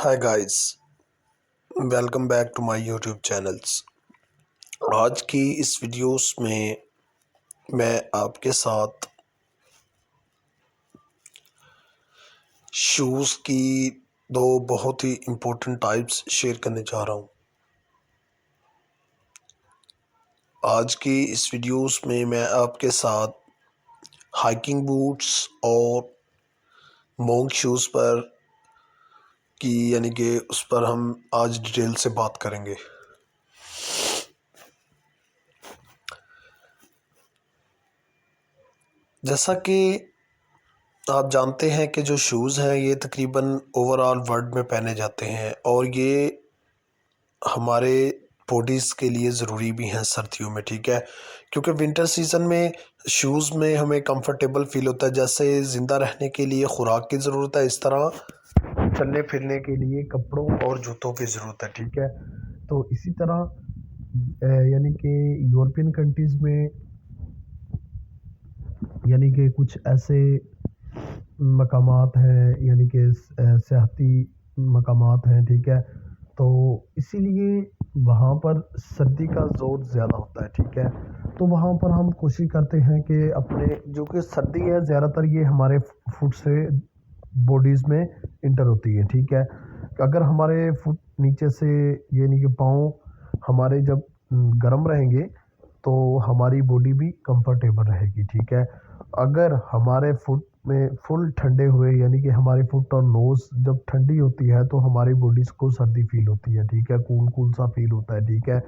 Hi guys, welcome back to my YouTube channels. आज की इस वीडियोस में मैं आपके साथ शूज़ की दो बहुत ही इम्पोर्टेंट टाइप्स शेयर करने जा रहा हूँ। आज की इस वीडियोस में मैं आपके साथ हाइकिंग बूट्स और मॉन्क शूज़ पर यानी कि उस पर हम आज डिटेल से बात करेंगे। जैसा कि आप जानते हैं कि जो शूज़ हैं ये तकरीबन ओवरऑल वर्ल्ड में पहने जाते हैं और ये हमारे बॉडीज़ के लिए ज़रूरी भी हैं सर्दियों में, ठीक है। क्योंकि विंटर सीज़न में शूज़ में हमें कंफर्टेबल फील होता है। जैसे ज़िंदा रहने के लिए खुराक की ज़रूरत है, इस तरह चलने फिरने के लिए कपड़ों और जूतों की ज़रूरत है, ठीक है। तो इसी तरह यानी कि यूरोपियन कंट्रीज़ में यानी कि कुछ ऐसे मकामात हैं, यानी कि सियाहती मकामात हैं, ठीक है। तो इसीलिए वहाँ पर सर्दी का ज़ोर ज़्यादा होता है, ठीक है। तो वहाँ पर हम कोशिश करते हैं कि अपने जो कि सर्दी है ज़्यादातर ये हमारे फुट से बॉडीज़ में इंटर होती है, ठीक है। अगर हमारे फुट नीचे से यानी कि पाँव हमारे जब गर्म रहेंगे तो हमारी बॉडी भी कंफर्टेबल रहेगी, ठीक है। अगर हमारे फुट में फुल ठंडे हुए यानी कि हमारी फुट और नोज़ जब ठंडी होती है तो हमारी बॉडीज़ को सर्दी फील होती है, ठीक है, कूल कूल सा फील होता है, ठीक है।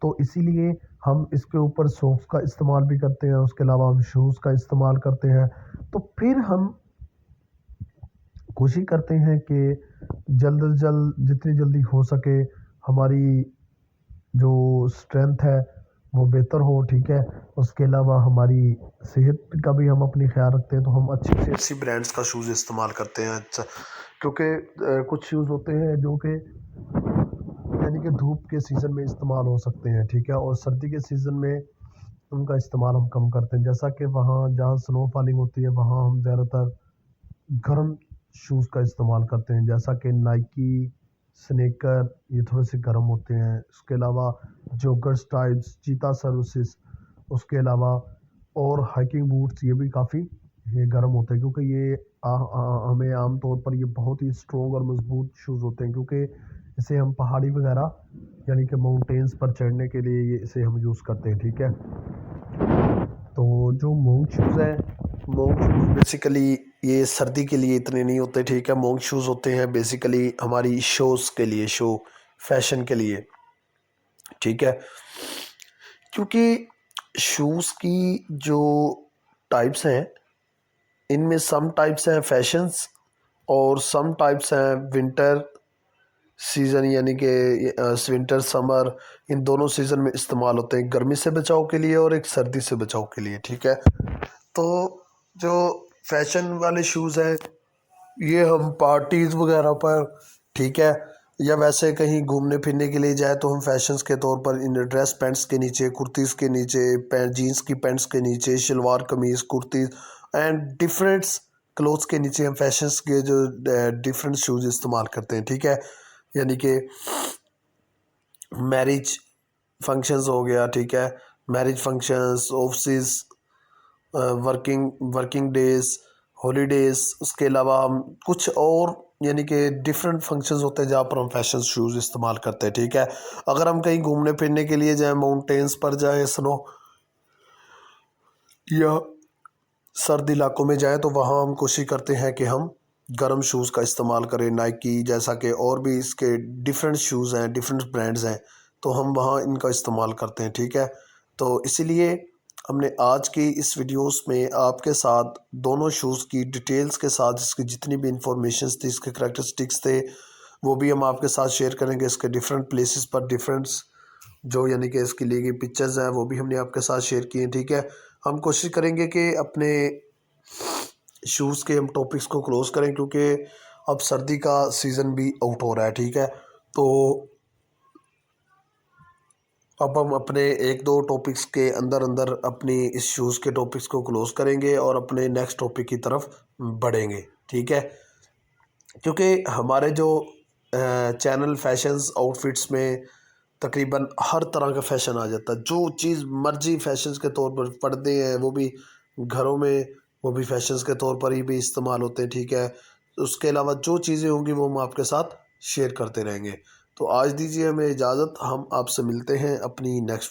तो इसीलिए हम इसके ऊपर सॉक्स का इस्तेमाल भी करते हैं, उसके अलावा हम शूज़ का इस्तेमाल करते हैं। तो फिर हम कोशिश करते हैं कि जल्द से जल्द जितनी जल्दी हो सके हमारी जो स्ट्रेंथ है वो बेहतर हो, ठीक है। उसके अलावा हमारी सेहत का भी हम अपनी ख्याल रखते हैं, तो हम अच्छी से अच्छी ब्रांड्स का शूज़ इस्तेमाल करते हैं। अच्छा, क्योंकि कुछ शूज़ होते हैं जो कि यानी कि धूप के सीज़न में इस्तेमाल हो सकते हैं, ठीक है, और सर्दी के सीज़न में उनका इस्तेमाल हम कम करते हैं। जैसा कि वहाँ जहाँ स्नो फॉलिंग होती है वहाँ हम ज़्यादातर गर्म शूज़ का इस्तेमाल करते हैं, जैसा कि नाइकी, स्नेकर, ये थोड़े से गर्म होते हैं। उसके अलावा जॉगर्स टाइप्स, चीता सर्विसेज, उसके अलावा और हाइकिंग बूट्स ये भी काफ़ी ये गर्म होते हैं, क्योंकि ये हमें आम तौर पर ये बहुत ही स्ट्रॉन्ग और मजबूत शूज़ होते हैं, क्योंकि इसे हम पहाड़ी वगैरह यानी कि माउंटेन्स पर चढ़ने के लिए ये इसे हम यूज़ करते हैं, ठीक है। तो जो मॉन्क शूज़ हैं, मॉन्क शूज़ बेसिकली ये सर्दी के लिए इतने नहीं होते, ठीक है। मॉन्क शूज़ होते हैं बेसिकली हमारी शोज़ के लिए, शो फैशन के लिए, ठीक है। क्योंकि शूज़ की जो टाइप्स हैं इनमें सम टाइप्स हैं फैशंस और सम टाइप्स हैं विंटर सीज़न, यानी कि विंटर समर, इन दोनों सीज़न में इस्तेमाल होते हैं, गर्मी से बचाव के लिए और एक सर्दी से बचाव के लिए, ठीक है। तो जो फैशन वाले शूज़ हैं ये हम पार्टीज़ वगैरह पर, ठीक है, या वैसे कहीं घूमने फिरने के लिए जाए तो हम फैशंस के तौर पर इन ड्रेस पैंट्स के नीचे, कुर्तीज़ के नीचे, जीन्स की पैंट्स के नीचे, शलवार कमीज़, कुर्तीज़ एंड डिफरेंट्स क्लोथ्स के नीचे हम फैशंस के जो डिफरेंट शूज़ इस्तेमाल करते हैं, ठीक है। यानी कि मैरिज फंक्शंस हो गया, ठीक है, marriage functions, office, working working days, holidays, उसके अलावा हम कुछ और यानी कि डिफरेंट फंक्शंस होते हैं जहाँ पर हम फैशन शूज़ इस्तेमाल करते हैं, ठीक है। अगर हम कहीं घूमने फिरने के लिए जाएं, माउंटेन्स पर जाएं, स्नो या सर्द इलाकों में जाएं, तो वहाँ हम कोशिश करते हैं कि हम गर्म शूज़ का इस्तेमाल करें, नाइकी जैसा कि और भी इसके डिफरेंट शूज़ हैं, डिफरेंट ब्रांड्स हैं, तो हम वहाँ इनका इस्तेमाल करते हैं, ठीक है। तो इसीलिए हमने आज की इस वीडियोस में आपके साथ दोनों शूज़ की डिटेल्स के साथ इसकी जितनी भी इंफॉर्मेशन थी, इसके करैक्टरिस्टिक्स थे, वो भी हम आपके साथ शेयर करेंगे। इसके डिफरेंट प्लेसेस पर डिफरेंट्स जो यानी कि इसकी ली गई पिक्चर्स हैं वो भी हमने आपके साथ शेयर किए, ठीक है। हम कोशिश करेंगे कि अपने शूज़ के हम टॉपिक्स को क्लोज़ करें, क्योंकि अब सर्दी का सीज़न भी आउट हो रहा है, ठीक है। तो अब हम अपने एक दो टॉपिक्स के अंदर अंदर अपनी इस शूज़ के टॉपिक्स को क्लोज़ करेंगे और अपने नेक्स्ट टॉपिक की तरफ बढ़ेंगे, ठीक है। क्योंकि हमारे जो चैनल फैशंस आउटफिट्स में तकरीबन हर तरह का फ़ैशन आ जाता है। जो चीज़ मर्जी फैशंस के तौर पर, पर्दे हैं वो भी घरों में, वो भी फैशंस के तौर पर ही भी इस्तेमाल होते हैं, ठीक है। उसके अलावा जो चीज़ें होंगी वो हम आपके साथ शेयर करते रहेंगे। तो आज दीजिए हमें इजाज़त, हम आपसे मिलते हैं अपनी नेक्स्ट